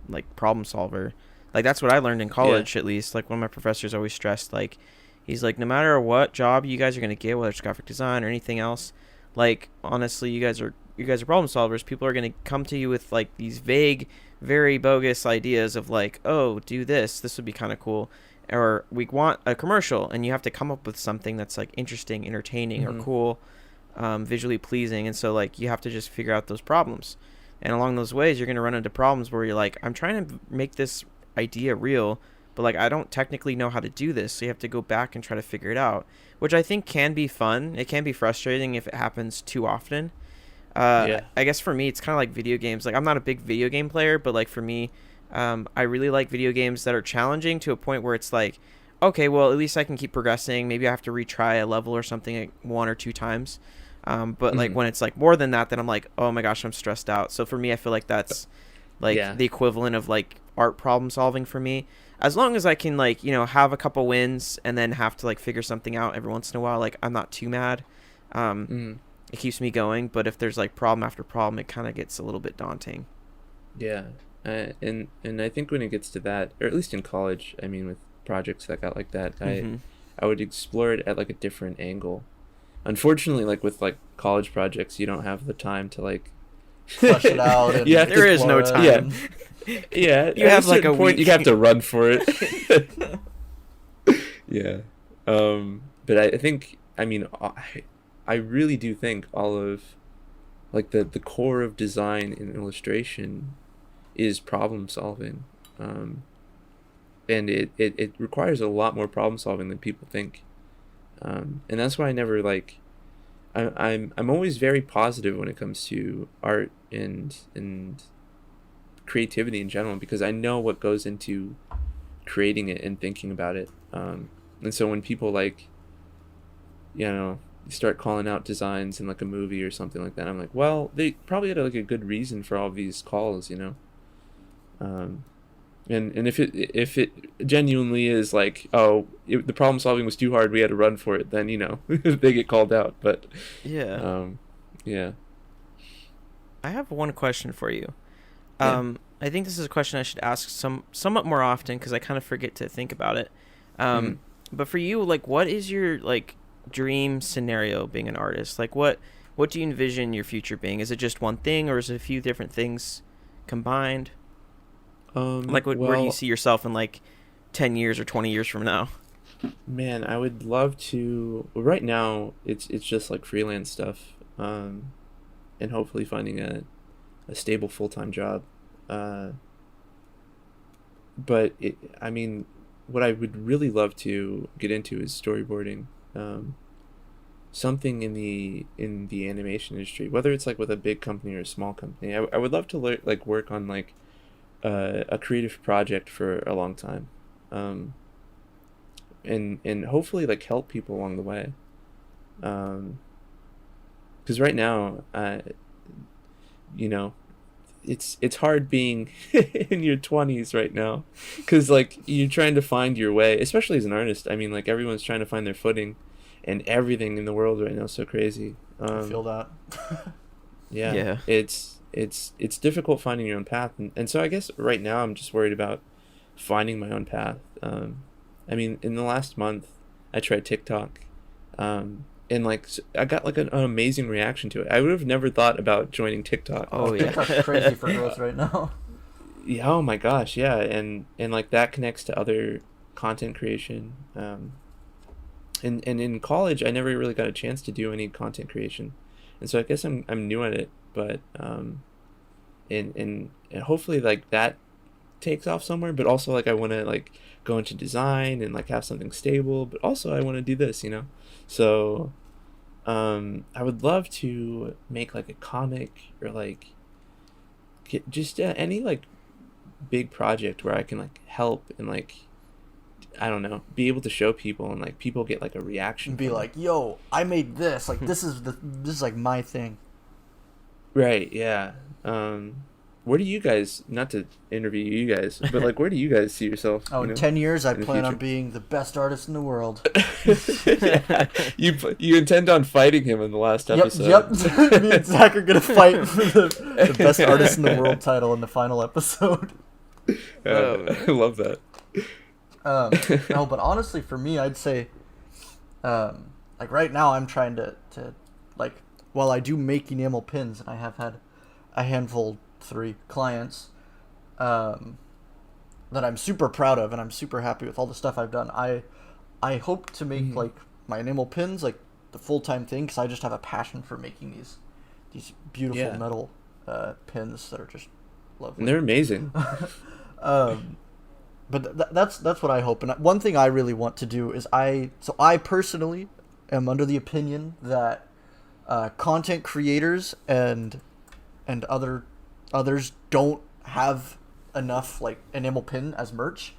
like problem solver. Like that's what I learned in college, at least. Like one of my professors always stressed, like he's like, no matter what job you guys are gonna get, whether it's graphic design or anything else, like honestly, you guys are problem solvers. People are gonna come to you with like these vague, very bogus ideas of like, oh, do this would be kind of cool, or we want a commercial, and you have to come up with something that's like interesting, entertaining, or cool, visually pleasing, and so like you have to just figure out those problems. And along those ways, you're gonna run into problems where you're like, I'm trying to make this idea real, but like I don't technically know how to do this, so you have to go back and try to figure it out, which I think can be fun. It can be frustrating if it happens too often. I guess for me it's kind of like video games. Like I'm not a big video game player, but like for me, I really like video games that are challenging to a point where it's like, okay, well at least I can keep progressing. Maybe I have to retry a level or something like 1 or 2 times, but like when it's like more than that, then I'm like, oh my gosh, I'm stressed out. So for me, I feel like that's like the equivalent of like art problem solving for me. As long as I can like, you know, have a couple wins and then have to like figure something out every once in a while, like I'm not too mad. It keeps me going. But if there's like problem after problem, it kind of gets a little bit daunting. And I think when it gets to that, or at least in college, I mean with projects that got like that, I would explore it at like a different angle. Unfortunately, like with like college projects, you don't have the time to like flesh it out. And there is no time. You have like a point, you have to run for it. But I think, I mean, I really do think all of like the core of design and illustration is problem solving, and it requires a lot more problem solving than people think, and that's why I never like, I'm always very positive when it comes to art and creativity in general, because I know what goes into creating it and thinking about it, and so when people like, you know, start calling out designs in like a movie or something like that, I'm like, well, they probably had like a good reason for all these calls, you know. And if it genuinely is like, oh, the problem solving was too hard, we had to run for it, then, you know, they get called out. But I have one question for you. I think this is a question I should ask somewhat more often, because I kind of forget to think about it. But for you, like, what is your like dream scenario being an artist? Like, what do you envision your future being? Is it just one thing, or is it a few different things combined? Like, where do you see yourself in like 10 years or 20 years from now? Man, I would love to. Well, right now, it's just like freelance stuff, and hopefully finding a stable full-time job. But I mean, what I would really love to get into is storyboarding. Something in the animation industry, whether it's like with a big company or a small company. I would love to like work on like a creative project for a long time, and hopefully like help people along the way. Because right now, you know, it's hard being in your 20s right now, because like you're trying to find your way, especially as an artist. I mean, like everyone's trying to find their footing, and everything in the world right now is so crazy. I feel that. Yeah. It's difficult finding your own path, and so I guess right now I'm just worried about finding my own path. I mean, in the last month I tried TikTok, and like I got like an amazing reaction to it. I would have never thought about joining TikTok. Oh yeah. TikTok's crazy for growth right now. Yeah, oh my gosh, yeah, and like that connects to other content creation. And in college I never really got a chance to do any content creation, and so I guess I'm new at it, but and hopefully like that takes off somewhere. But also like I want to like go into design and like have something stable, but also I want to do this, so I would love to make like a comic, or like get just any like big project where I can like help and like, I don't know, be able to show people, and like people get like a reaction And be from it. like, yo, I made this. Like this is like my thing. Right, yeah. Where do you guys, not to interview you guys, but like where do you guys see yourself? Oh, in 10 years, I in the plan on future? being the best artist in the world. Yeah. You intend on fighting him in the last episode. Yep. Me and Zach are gonna fight for the best artist in the world title in the final episode. I love that. No, but honestly, for me, I'd say, like right now, I'm trying to like, while I do make enamel pins, and I have had a handful, 3 clients, that I'm super proud of, and I'm super happy with all the stuff I've done. I hope to make like my enamel pins like the full-time thing, because I just have a passion for making these beautiful metal pins that are just lovely. And they're amazing. But that's what I hope. And one thing I really want to do is I personally am under the opinion that content creators and others don't have enough like enamel pin as merch.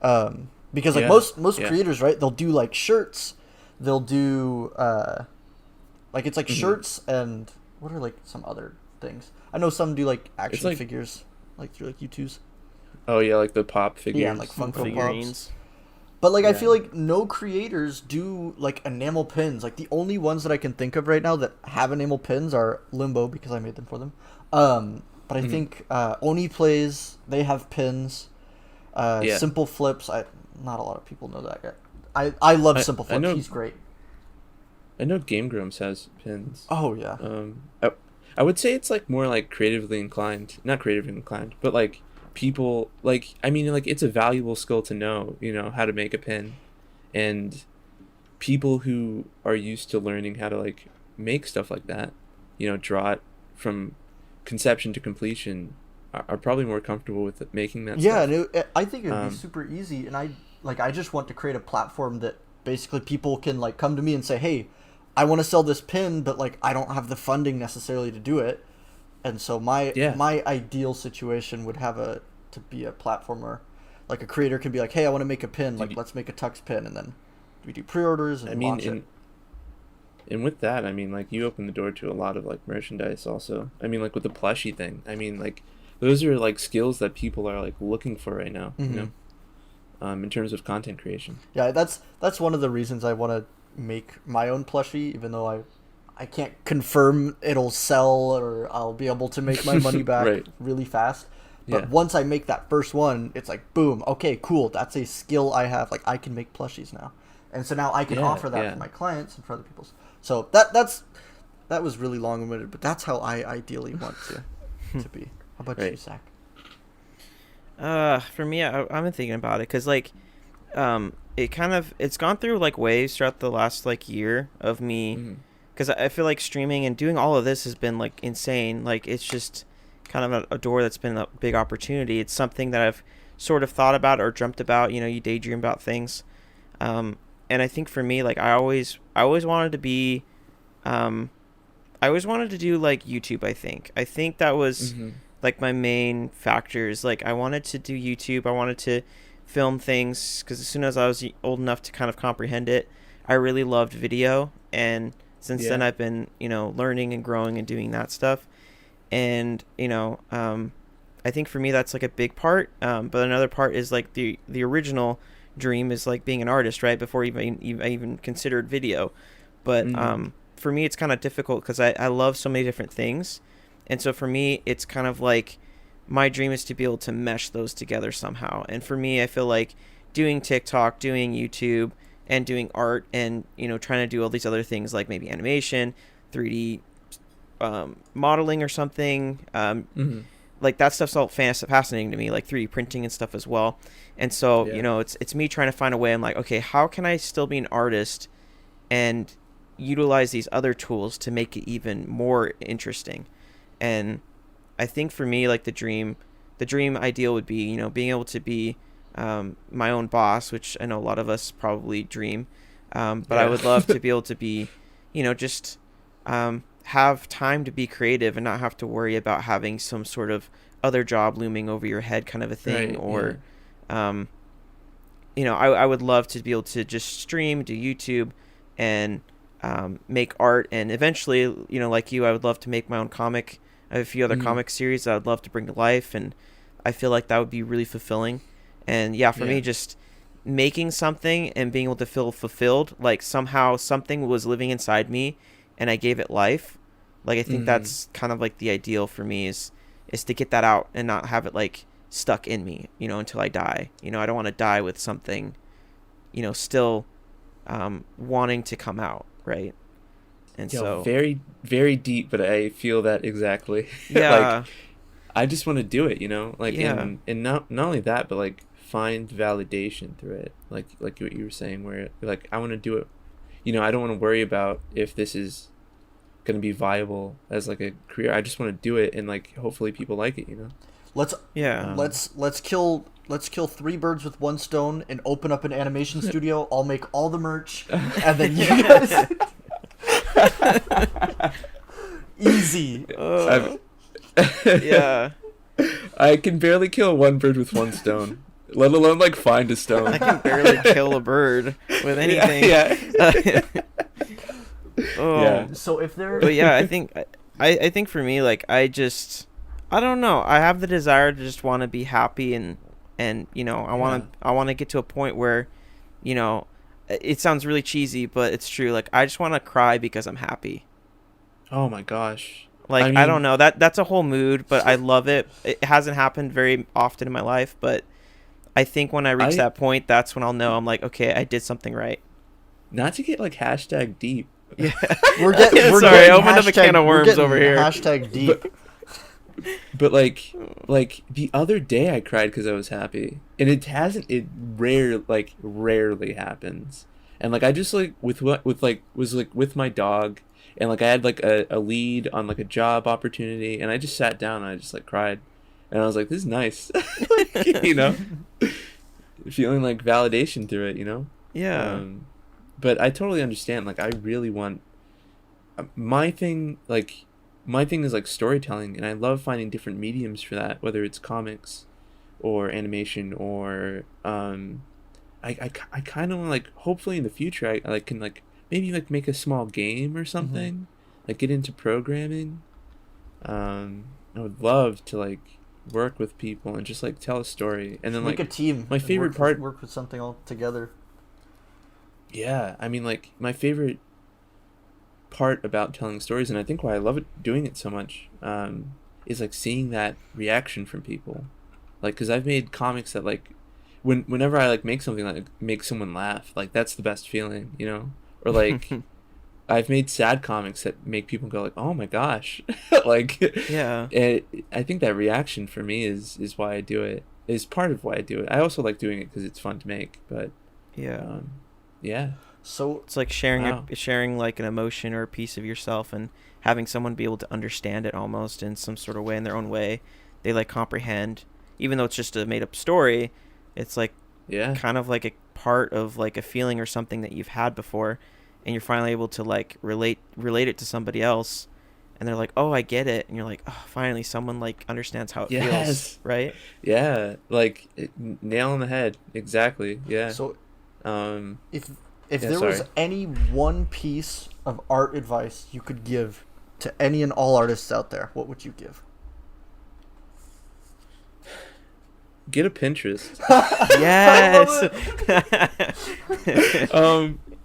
Because like most creators, right, they'll do like shirts, they'll do like it's like shirts, and what are like some other things? I know some do like action figures, like through like YouTube's. Oh yeah, like the pop figures. Yeah, like Funko figurines. Pops. But like I feel like no creators do like enamel pins. Like the only ones that I can think of right now that have enamel pins are Limbo, because I made them for them. But I think Oni Plays, they have pins. Simple Flips, not a lot of people know that yet. I love Simple Flips. He's great. I know Game Grumps has pins. Oh yeah. I would say it's like more like creatively inclined, not creatively inclined, but like people like, I mean, like it's a valuable skill to know, how to make a pin, and people who are used to learning how to like make stuff like that, draw it from conception to completion, are probably more comfortable with making that stuff. And I think it would be super easy, and I just want to create a platform that basically people can like come to me and say, hey, I want to sell this pin, but like I don't have the funding necessarily to do it. And so my ideal situation would have to be a platform where like a creator can be like, hey, I want to make a pin, like let's make a Tux pin, and then we do pre-orders and launch it. And with that, I mean, like you open the door to a lot of like merchandise also. I mean, like with the plushie thing, I mean, like those are like skills that people are like looking for right now, in terms of content creation. Yeah, that's one of the reasons I want to make my own plushie, even though I can't confirm it'll sell or I'll be able to make my money back really fast. But once I make that first one, it's like, boom, okay, cool. That's a skill I have. Like, I can make plushies now. And so now I can offer that for my clients and for other people's. So that was really long-winded, but that's how I ideally want to be. How about you, Zach? For me, I've been thinking about it, because, like, it's gone through, like, waves throughout the last, like, year of me, because I feel like streaming and doing all of this has been, like, insane. Like, it's just kind of a door that's been a big opportunity. It's something that I've sort of thought about or dreamt about, you daydream about things. And I think for me, like, I always wanted to be, I always wanted to do, like, YouTube, I think that was like my main factors. Like I wanted to do YouTube. I wanted to film things because as soon as I was old enough to kind of comprehend it, I really loved video. And since then I've been, learning and growing and doing that stuff. And, I think for me that's like a big part. But another part is like the original dream is like being an artist, right? Before I even considered video. But for me, it's kind of difficult because I love so many different things. And so for me, it's kind of like my dream is to be able to mesh those together somehow. And for me, I feel like doing TikTok, doing YouTube, and doing art and, trying to do all these other things like maybe animation, 3D modeling or something. Like that stuff's all fascinating to me, like 3D printing and stuff as well. And so, it's me trying to find a way. I'm like, okay, how can I still be an artist and utilize these other tools to make it even more interesting? And I think for me, like the dream ideal would be, being able to be my own boss, which I know a lot of us probably dream. But I would love to be able to be, just have time to be creative and not have to worry about having some sort of other job looming over your head kind of a thing. I would love to be able to just stream, do YouTube, and make art. And eventually, like you, I would love to make my own comic. I have a few other comic series that I'd love to bring to life, and I feel like that would be really fulfilling. And for me, just making something and being able to feel fulfilled, like somehow something was living inside me and I gave it life. Like I think that's kind of like the ideal for me is to get that out and not have it like stuck in me, until I die. I don't want to die with something, still wanting to come out, right? And so very, very deep, but I feel that exactly. Yeah. Like I just want to do it, and not only that, but like find validation through it. Like what you were saying, where like I want to do it. I don't want to worry about if this is going to be viable as like a career. I just want to do it, and like hopefully people like it. Let's kill 3 birds with 1 stone and open up an animation studio. I'll make all the merch, and then you guys. Easy. Yeah. I can barely kill 1 bird with 1 stone, let alone like find a stone. I can barely kill a bird with anything. Yeah. So if there. But I think for me, like I don't know. I have the desire to just want to be happy and I want to get to a point where, it sounds really cheesy, but it's true. Like I just want to cry because I'm happy. Oh my gosh. Like I don't know. That's a whole mood, but I love it. It hasn't happened very often in my life, but I think when I reach that point, that's when I'll know I'm like, okay, I did something right. Not to get like hashtag deep. Yeah. We're sorry, I opened up a can of worms over here. Hashtag deep. But like the other day I cried because I was happy, and it rarely happens. And like I just like was with my dog, and like I had like a lead on like a job opportunity, and I just sat down and I just like cried, and I was like, this is nice. Feeling like validation through it. Yeah. But I totally understand. Like I really want my thing is like storytelling, and I love finding different mediums for that, whether it's comics or animation or I kind of like, hopefully in the future I like can like maybe like make a small game or something, like get into programming. I would love to like work with people and just like tell a story, and then make like a team. My favorite part, work with something all together. Yeah, I mean, like my favorite part about telling stories, and I think why I love doing it so much, is like seeing that reaction from people. Like, because I've made comics that like, whenever I like make something that like, makes someone laugh, like that's the best feeling, Or like, I've made sad comics that make people go like, oh my gosh, like yeah. I think that reaction for me is why I do it. Is part of why I do it. I also like doing it because it's fun to make, but yeah. Yeah. So it's like sharing like an emotion or a piece of yourself and having someone be able to understand it almost in some sort of way, in their own way. They like comprehend, even though it's just a made up story. It's like kind of like a part of like a feeling or something that you've had before, and you're finally able to like relate it to somebody else, and they're like, oh, I get it, and you're like, oh, finally someone like understands how it feels, right? Yeah, like nail on the head, exactly. Yeah. So Um, if Yeah, there was sorry. any one piece of art advice you could give to any and all artists out there, what would you give? get a Pinterest. Yes.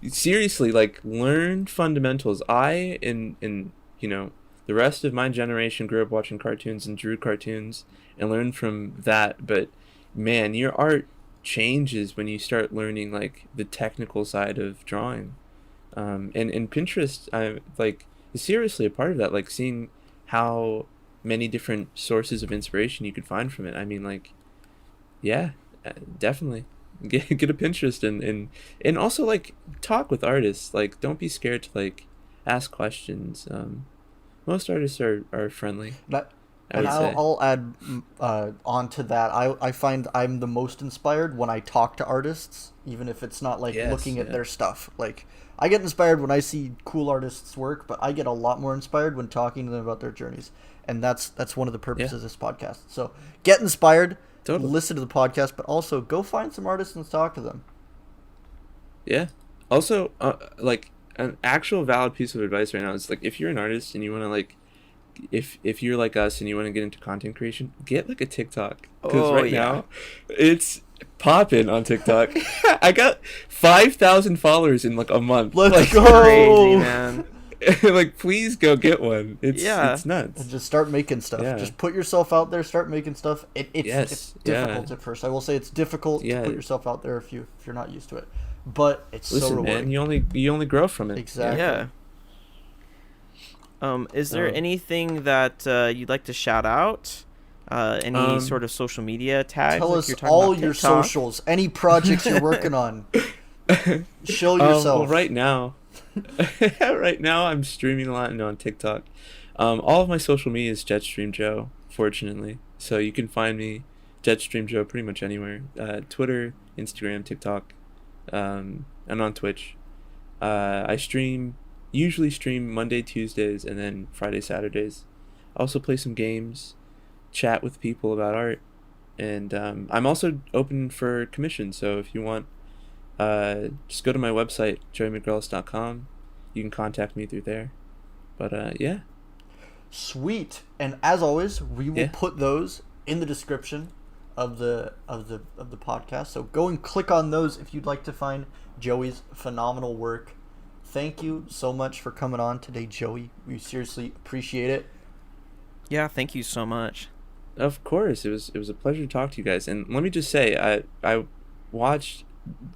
Seriously, like learn fundamentals. I and the rest of my generation grew up watching cartoons and drew cartoons and learned from that. But man, your art changes when you start learning like the technical side of drawing. And Pinterest, I like is seriously a part of that. Like seeing how many different sources of inspiration you could find from it. I mean, like, yeah, definitely get a Pinterest and also like talk with artists. Like, don't be scared to like ask questions. Most artists are friendly. That, I and would say. I'll add on to that. I find I'm the most inspired when I talk to artists, even if it's not like Yes, looking at yeah. their stuff. Like I get inspired when I see cool artists' work, but I get a lot more inspired when talking to them about their journeys, and that's one of the purposes of this podcast. So get inspired, Totally. listen to the podcast, but also go find some artists and talk to them. Yeah. Also, like an actual valid piece of advice right now is like if you're an artist and you want to like, if you're like us and you want to get into content creation, get like a TikTok because Oh, right yeah. now it's popping on TikTok. I got 5,000 followers in like a month. Let's Like, go. Crazy, man. like please go get one. It's Yeah. it's nuts. And just start making stuff. Yeah. Just put yourself out there. Start making stuff. It's Yes, difficult yeah. at first. I will say it's difficult Yeah. to put yourself out there if you're not used to it. But it's so Listen, rewarding. man, you only grow from it. Exactly. Yeah. Is there Um, anything that you'd like to shout out? Any sort of social media tags? Tell like us you're talking all about your TikTok? socials, any projects you're working on. Show yourself. Well, right now, right now I'm streaming a lot and on TikTok. All of my social media is Jetstreamjo, fortunately. So you can find me, Jetstreamjo, pretty much anywhere. Twitter, Instagram, TikTok, and on Twitch. I usually stream Monday, Tuesdays, and then Friday, Saturdays. I also play some games, chat with people about art, and I'm also open for commissions. So if you want, just go to my website, joeymcgrellis.com. You can contact me through there. But yeah. Sweet. And as always, we will Yeah. put those in the description of the podcast. So go and click on those if you'd like to find Joey's phenomenal work. Thank you so much for coming on today, Joey. We seriously appreciate it. Yeah, thank you so much. Of course, it was a pleasure to talk to you guys. And let me just say, I watched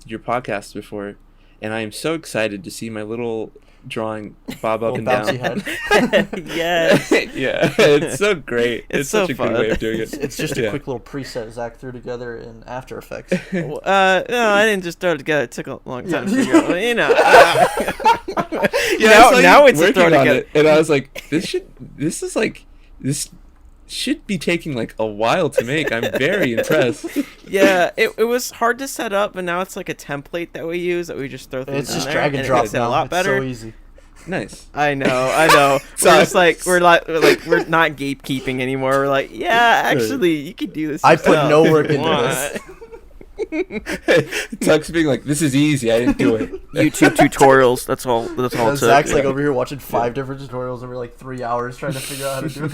your podcast before, and I am so excited to see my little drawing bob up Little and down. bouncy head. Yes. Yeah, it's so great. It's such so a fun. good way of doing it. It's just a Yeah. quick little preset Zach threw together in After Effects. No, I didn't just throw it together. It took a long time to Yeah. figure out. You know. Yeah, I saw now you it's a working throw on together. it, and I was like, this should be taking like a while to make. I'm very impressed. Yeah, it was hard to set up, and now it's like a template that we use that we just throw things It's in just there, drag and it drop makes it now. a lot It's better. so easy. Nice. I know. So- We're just like we're not gatekeeping anymore. We're like, yeah, actually, you could do this. I put yourself no if work you into want. this. Tuck's being like, this is easy. I didn't do it. YouTube tutorials. That's all. That's all. And It took. Zach's like over here watching 5 different tutorials over like 3 hours trying to figure out how to do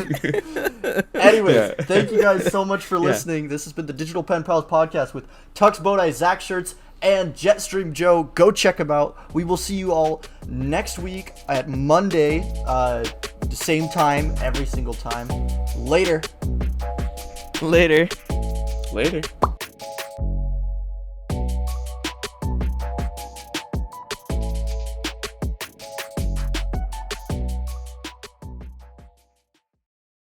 it. Anyways, Yeah. thank you guys so much for Yeah. listening. This has been the Digital Pen Pals podcast with Tux Bodai, Zach Shirts, and Jetstreamjo. Go check them out. We will see you all next week at Monday, the same time, every single time. Later. Later. Later.